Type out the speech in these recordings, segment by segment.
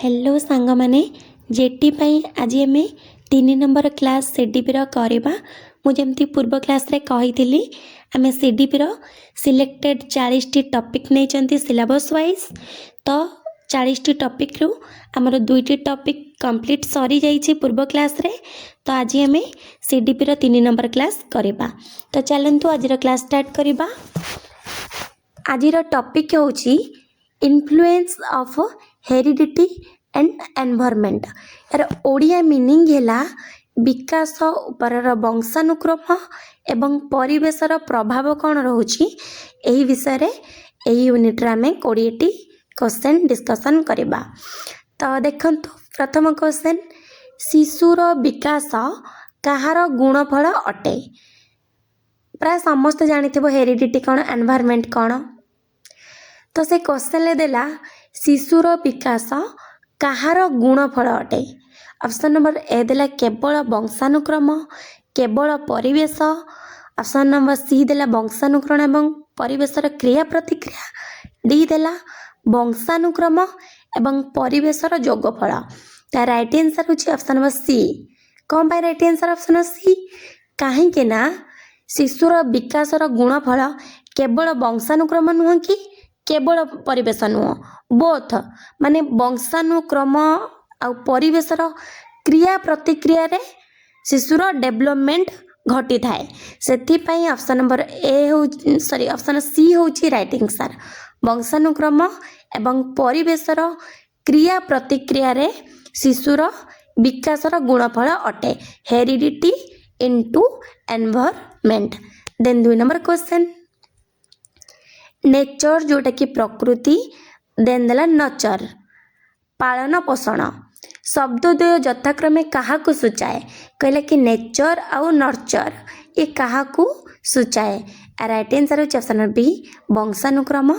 Hello सांग माने jetty पाई आज आम 3 नंबर क्लास सीडीपी करवा मुझे पूर्व क्लास रे कही आम सीडीपी सिलेक्टेड 40टी टॉपिक नहीं सिलेबस वाइज तो 40टी टॉपिक रु आमर 2टी टॉपिक कंप्लीट सरी जाइए पूर्व क्लास रे तो आज आम सीडीपी 3 नंबर क्लास करवा। तो चलतु आज क्लास स्टार्ट करवा। आज टॉपिक होची influence of heredity and environment. यार ओडिया मीनिंग हैला विकास उपरर वंशानुक्रम एवं परिवेशर प्रभाव कौन रोची एही विषय रे एही यूनिट रे आमे 20टी क्वेश्चन डिस्कशन करबा। तो देखंतु प्रथम क्वेश्चन शिशुर विकास कहार गुणफल अटे। प्राय समस्त जानिथिबो हेरिडिटी कौन एनवायरनमेंट कौन। तो से क्वेश्चन ले देला शिशुर विकास कहार गुणफल अटे। ऑप्शन नंबर ए देला केवल वंशानुक्रम केवल परिवेश। ऑप्शन नंबर सी देला वंशानुक्रम एवं परिवेशर क्रिया प्रतिक्रिया। डी देला वंशानुक्रम एवं परिवेशर योगफल। ता राइट आंसर होची ऑप्शन नंबर सी। कौन पाई राइट आंसर ऑप्शन सी कहीं के ना शिशुर विकासर गुणफल केवल वंशानुक्रम नुह कि केवल परिवेश नुह बोथ माने वंशानुक्रम आ परिवेशर क्रिया प्रतिक्रिया रे शिशुर डेवलपमेंट घटी थाए। सेथिपाई ऑप्शन नंबर ए हो सॉरी ऑप्शन सी होची राइट आंसर। वंशानुक्रम एवं परिवेशर क्रिया प्रतिक्रिया रे शिशुर विकासर गुणफल अटे heredity into environment. Then 2 number question nature जोटा कि प्रकृति देन देला नचर पालन पोषण शब्दोदय यथाक्रमे क्या सूचाए कहले कि नेचर आउ नर्चर ये क्या सूचाए। राइट आंसर हो ऑप्शन नंबर बी वंशानुक्रम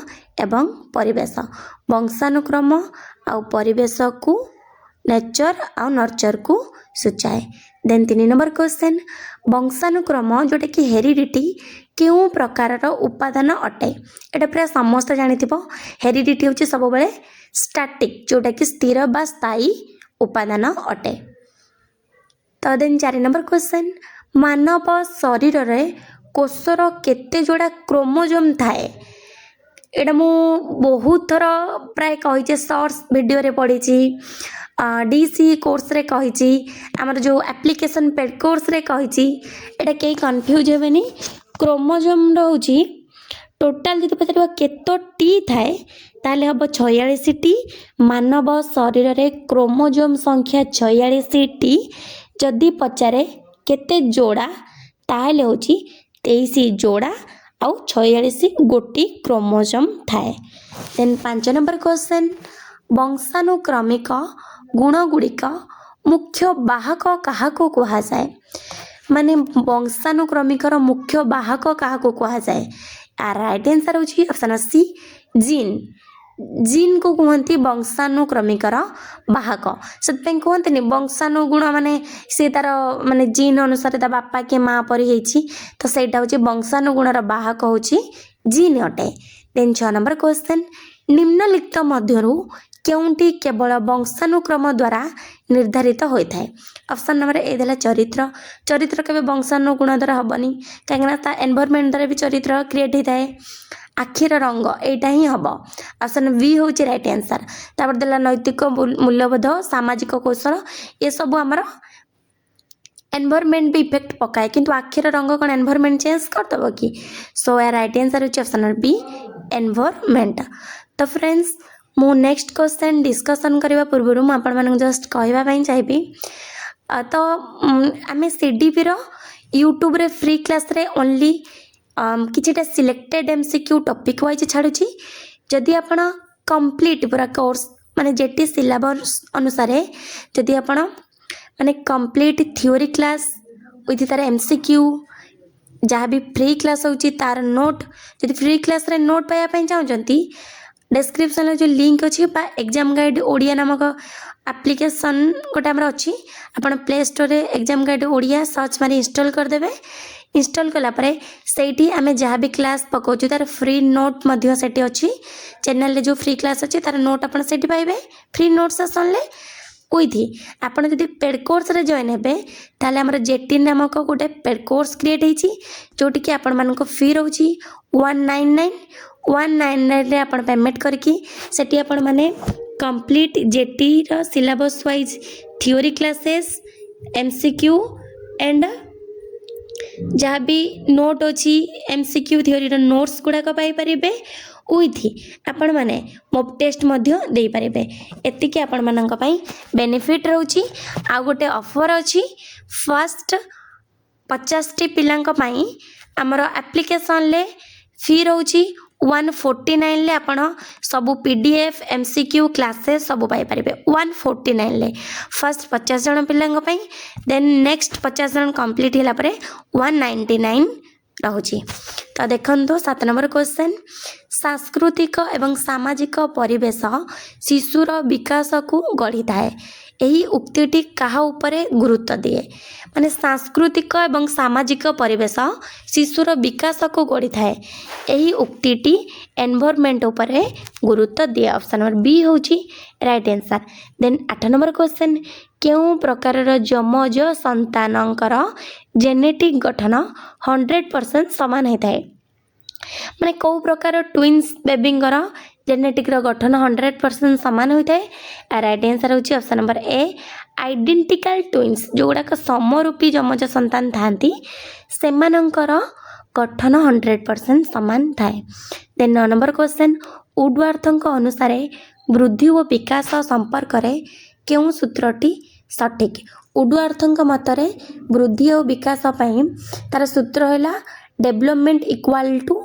एवं परिवेश। वंशानुक्रम आउ परिवेश को नेचर आउ नर्चर को सूचाए। देन 3 नंबर क्वेश्चन वंशानुक्रम जोटा कि हेरिडिटी केउं प्रकार उपादान अटे। एटा प्राय समस्त जानिथिबो हेरिडिटी होची सब बेले स्टैटिक जोटा कि स्थिर बा स्थायी उपादान अटे। तो देन 4 नंबर क्वेश्चन मानव शरीर रे कोषर केते जोड़ा क्रोमोजोम थाए। एटा मु बहुत थर प्राय कही शॉर्ट्स वीडियो रे पढ़ी डीसी कोर्स रे कही आमर जो एप्लिकेशन पेड कोर्स रे कही एटा कई कंफ्यूज हेबेनी। क्रोमोजोम रोची टोटाल जब पचार केतोटी थाए ताले हम 46टी। मानव शरीर रे क्रोमोजोम संख्या 46टी जदि पचारे केते जोड़ा ताले होची 23 जोड़ा आउ 46 गोटी क्रोमोजोम थाए। देन 5 नंबर क्वेश्चन वंशानुक्रमिक गुण गुड़िक मुख्य वाहक क्या कहा जाए। माने वंशानुक्रमिकर मुख्य वाहक क्या कहा जाए। राइट आंसर होची ऑप्शन सी जीन। जीन को कहते वंशानुक्रमिकर वाहक से कहते वंशानुगुण माने से तार माने जीन अनुसार ता बापा के माँ परी होती तो सहीटा हूँ वंशानुगुणर वाहक हूँ जीन अटे। देन 6 नंबर क्वेश्चन निम्नलिखित मध्यरु केउंटी केवल वंशानुक्रम द्वारा निर्धारित होता है। ऑप्शन नंबर ए देला चरित्र। चरित्र केवे वंशानुगुण द्वारा हेनी कहीं एनवायरनमेंट द्वारा भी चरित्र क्रिएट होता है। आखिर रंग एटा ही हम। ऑप्शन बी हूँ राइट आंसर। तापर देला नैतिक मूल्यबोध सामाजिक कौशल ये सब आमर एनवायरनमेंट भी इफेक्ट पकाए किंतु आखिर रंग कौन एनवायरनमेंट चेंज करदेव कि। सो या राइट आंसर होची ऑप्शन नंबर बी एनवायरनमेंट। तो फ्रेंड्स मु नेक्स्ट क्वेश्चन डिस्कशन करने पूर्व मुझे जस्ट कहवाई चाहिए तो आम सीडीपी यूट्यूब रे फ्री क्लास रे ओनली किछिटा सिलेक्टेड एमसीक्यू टॉपिक वाइज छाड़ुची। जदि आपण कंप्लीट पूरा कोर्स माने जेटी सिलेबस अनुसार जदि आपण माने कंप्लीट थ्योरी क्लास विथ तार एमसीक्यू जहाँ भी फ्री क्लास होची तार नोट जदि फ्री क्लास रे नोट पाया चाहते डिस्क्रिप्शन जो लिंक अच्छी एग्जाम गाइड ओडिया नामक एप्लिकेशन गोटे आमर अच्छी आपन प्ले स्टोर रे एग्जाम गाइड ओडिया सर्च मारी इंस्टॉल करदेवे। इंस्टॉल कलापर से आम जहाँ भी क्लास पकाचु तार फ्री नोट से अच्छी चैनल जो फ्री क्लास अच्छी तार नोट आप पाइबे फ्री नोट सेसन उइथि आपन जदि पेड कोर्स रे जॉइन हेबे ताले हमर जेटी नामक गोटे पेड कोर्स क्रिएट हेची जोटी कि आपन मानको फी रहउची 199 रे आपन पेमेंट करके सेठी आपन माने कंप्लीट जेटी रो syllabus wise theory classes MCQ and जहाँ भी नोट अच्छी एमसीक्यू थ्योरी रो नोट्स गुड़ाक पाइपर उइथि आपण माने मॉक टेस्ट मध्य दे पारिबे। एतिकी आपण मानक पई बेनिफिट रहउची। आ गोटे ऑफर अछि फर्स्ट 50 टी पिलांक पई हमर एप्लिकेशन ले फी रहउची 149 ले आपण सबु पीडीएफ एमसीक्यू क्लासेस सबु पाई परिबे 149 ले फर्स्ट 50 जन पिलांक पई देन नेक्स्ट 50 जन कंप्लीट होला परे 199 रहउची। तो देखंतो 7 नंबर क्वेश्चन सांस्कृतिक एवं सामाजिक परिवेश शिशुर विकास को गढ़ी थाए यही उक्तिटी कहा उपरे गुरुत्व दिए माने सांस्कृतिक एवं सामाजिक परिवेश शिशुर विकास को गढ़ी थाए यही उक्तिटी एनवायरनमेंट उपरे गुरुत्व दिए। ऑप्शन नंबर बी होची right answer. Then 8 number question केउ प्रकार जमज संतानकर जेनेटिक गठन 100% समान होता है माने कौ प्रकार ट्विन्स बेबींगर जेनेटिक गठन 100% समान होता है। राइट आंसर होची option number A identical twins जो गुड़ाक समरूपी जमज संतान थांती सेमानंकर गठन 100% समान थाए। देन 9 नंबर क्वेश्चन वुडवार्थଙ୍କ अनुसार वृद्धि और विकास संपर्क रे केउ सूत्रटी सठिक। वुडवार्थଙ୍କ मतरे वृद्धि और विकास पई तार सूत्र हैला development equal to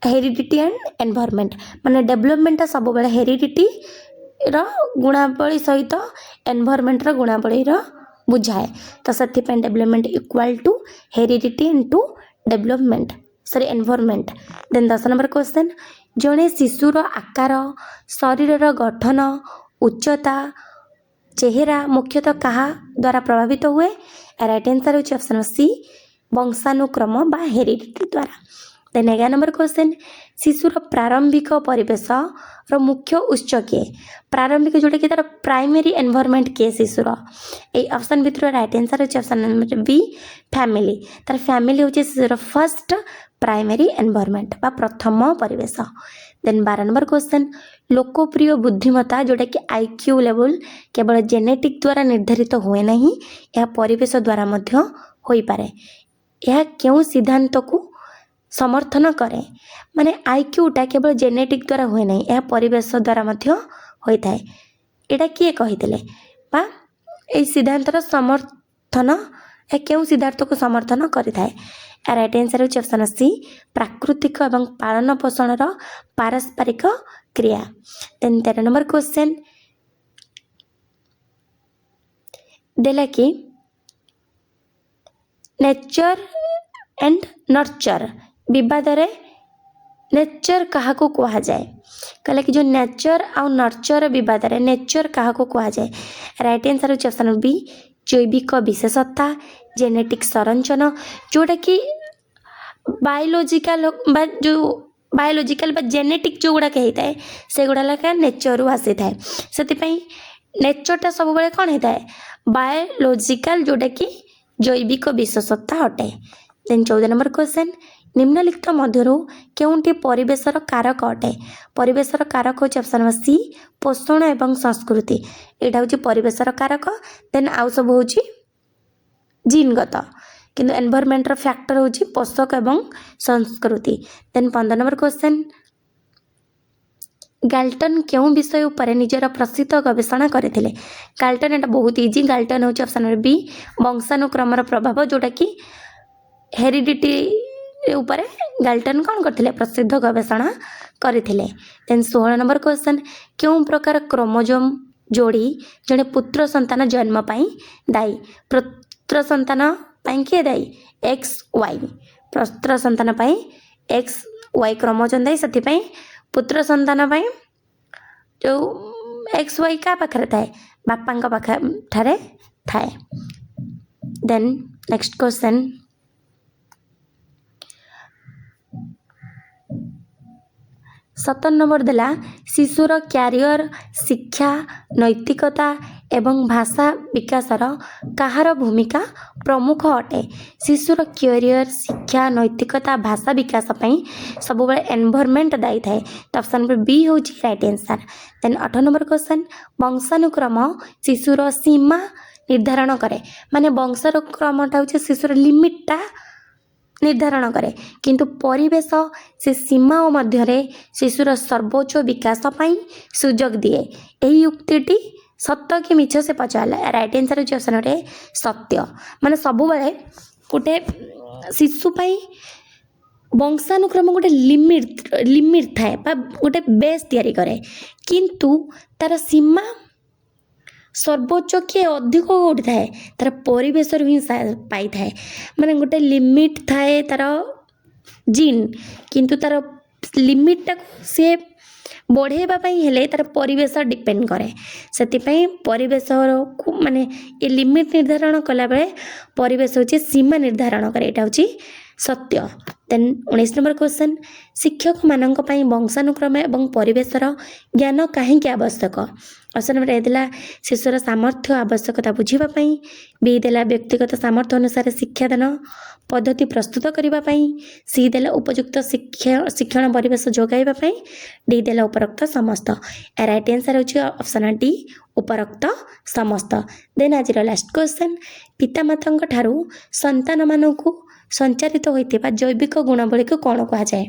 heredity and environment माने डेवलपमेंट सब बेले हेरिडिटी रो गुणावली सहित एनवायरनमेंट रो गुणावली रो बुझाए तो सथि पे development equal to heredity into development sorry environment. Then 10 number question जड़े शिशुर आकार शरीर गठन उच्चता चेहरा मुख्यतः कहा द्वारा प्रभावित हुए। राइट आंसर होची ऑप्शन सी वंशानुक्रम बा हेरिडिटी द्वारा। देन 11 नंबर क्वेश्चन शिशुर प्रारंभिक परिवेश रो मुख्य उत्स किए प्रारंभिक जोटा कि तार प्राइमरी एनवायरनमेंट किए शिशुर ए ऑप्शन भितर राइट आंसर होची ऑप्शन नंबर बी फैमिली तार फैमिली होची शिशुर फर्स्ट प्राइमरी एनवायरनमेंट बा प्रथम परिवेश। देन 12 नंबर क्वेश्चन लोकप्रिय बुद्धिमत्ता जोटा कि आईक्यू लेवल केवल जेनेटिक द्वारा निर्धारित हुए नहीं यह परिवेश द्वारा मध्य होई पारे यह क्यों सिद्धांत को समर्थन करे माने आईक्यूटा केवल जेनेटिक द्वारा हुए नहीं यह परिवेश द्वारा मध्य होता है एटा किए कहितले बा ए सिद्धांतर समर्थन ए क्यों सिद्धांत को समर्थन करिथाए। राइट आंसर होची ऑप्शन सी प्राकृतिक एवं पालन पोषण पारस्परिक क्रिया। देन 13 नंबर क्वेश्चन देला कि नेचर एंड नर्चर विवाद रे नेचर कहा को कहा जाए कहले कि जो नेचर आ नर्चर विवाद रे नेचर कहा को कहा जाए। राइट आंसर होची ऑप्शन बी जैविक विशेषता जेनेटिक संरचना जोटा कि बायोलॉजिकल बा जेनेटिक जो गुड़ा होता है से गुड़ा लगा नेचर आसी थाए से नेचरटा सब बेले कौन होता है बायोलॉजिकल जोटा कि जैविक विशेषता अटे। देन 14 नंबर क्वेश्चन निम्नलिखित मध्यरु केउंटी परिवेशर कारक अटे परिवेशर कारक होची ऑप्शन नंबर सी पोषण एवं संस्कृति एटा होची परिवेशर कारक। देन आउ सब होची जीनगत किंतु एनवायरनमेंट रो फैक्टर होची पोषक एवं संस्कृति। देन 15 नंबर क्वेश्चन गाल्टन केउं विषय उपरे निजर प्रसिद्ध गवेषणा करथिले गाल्टन एटा बहुत इजी गाल्टन होची ऑप्शन नंबर बी वंशानुक्रमर प्रभाव जोटा कि हेरिडिटी उपरे गाल्टन कौन करथिले प्रसिद्ध गवेषणा करथिले। देन 16 नंबर क्वेश्चन केउं प्रकार क्रोमोजोम जोड़ी जड़े पुत्र संतान जन्म पाई दायी पुत्र संतान पाई किए दायी एक्स वाई पुत्र संतान पाई एक्स वाई क्रोमोजोम दायी से पुत्र संतान पाई जो एक्स वाई क्या पाखे थाए बापा पाखे थाए। देन नेक्स्ट क्वेश्चन, 17 नंबर देला शिशुर क्यारियर शिक्षा नैतिकता एवं भाषा विकासर कहार भूमिका प्रमुख अटे। शिशुर क्यारियर शिक्षा नैतिकता भाषा विकास सब एनवायरनमेंट दायी थाए। तो ऑप्शन नंबर बी हूँ right answer. Then 8 number question, वंशानुक्रम शिशुर सीमा निर्धारण करे। माने वंशानुक्रमटा हूँ शिशुर लिमिटटा निर्धारण करे, किंतु परिवेश से सीमा मध्य शिशुर सर्वोच्च विकास पाई सुजोग दिए। यही युक्तिटी सत्य कि मिछ से पचारा। राइट आंसर हो ऑप्शन रे सत्य। माने सब बेले गोटे शिशु पाई वंशानुक्रम गोटे लिमिट थाए बा गोटे बेस तैयारी करे, किंतु तार सीमा सर्वोच्च किए अधिक कौटी थाए तार परिवेश ही पाई थाए। माने गोटे लिमिट थाए तार जीन, किंतु तार लिमिटटा सी बढ़ेबा हेले तार परिवेश डिपेंड करे। से परिवेश माने ये लिमिट निर्धारण कला बेले परिवेश होची सीमा निर्धारण करे। एटा होची सत्य। देन 19 नंबर क्वेश्चन, शिक्षक मानक पई वंशानुक्रम एवं परिवेशर ज्ञान कहीं आवश्यक। ऑप्शन नंबर ए देला शिशुर सामर्थ्य आवश्यकता बुझीबा पई, बी देला व्यक्तिगत सामर्थ्य अनुसार शिक्षादान पद्धति प्रस्तुत करिबा पई, सी देला उपयुक्त शिक्षण परिवेश जोगाइबा पई, डी देला उपरोक्त समस्त। राइट आंसर होची ऑप्शन डी उपरोक्त समस्त। देन आज लास्ट क्वेश्चन, पितामाता ठारू संतान मानकु संचारित होता जैविक गुणावली को कौन कह जाए।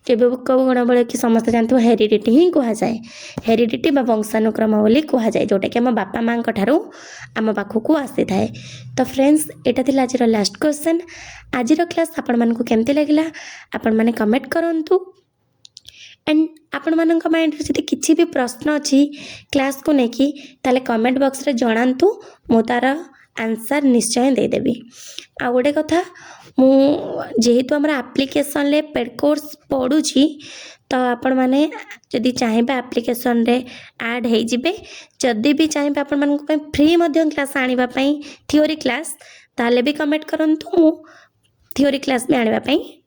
जैविक गुणावली की समस्त जानते हेरिडिटी ही कह जाए। हेरिडिटी वंशानुक्रम बोली कह जाए, जोटा कि आम बापा माँ ठारू आम पाखक आसी थाए। तो फ्रेंड्स एटा थिला आज लास्ट क्वेश्चन। आज क्लास आपण मानकु केमती लगिला आपण माने कमेंट करंतु। एंड आपण मानक माइंड रे जदि किछि भी प्रश्न अछि क्लास को लेकिन ताले कमेंट बॉक्स रे जणांतु, मो तार आंसर निश्चय देदेवी। आ गोटे कथा जेहेतु आम एप्लिकेशन ले पेड कोर्स पढ़ुची, तो आपण माने जदि चाहिए एप्लिकेशन रे ऐड हो जिबे। जदि भी चाहिए आपण मानक पई फ्री मध्य क्लास आनिबा पई थियोरी क्लास, ताले भी कमेंट करंतु, मु थियोरी क्लास भी आनिबा पई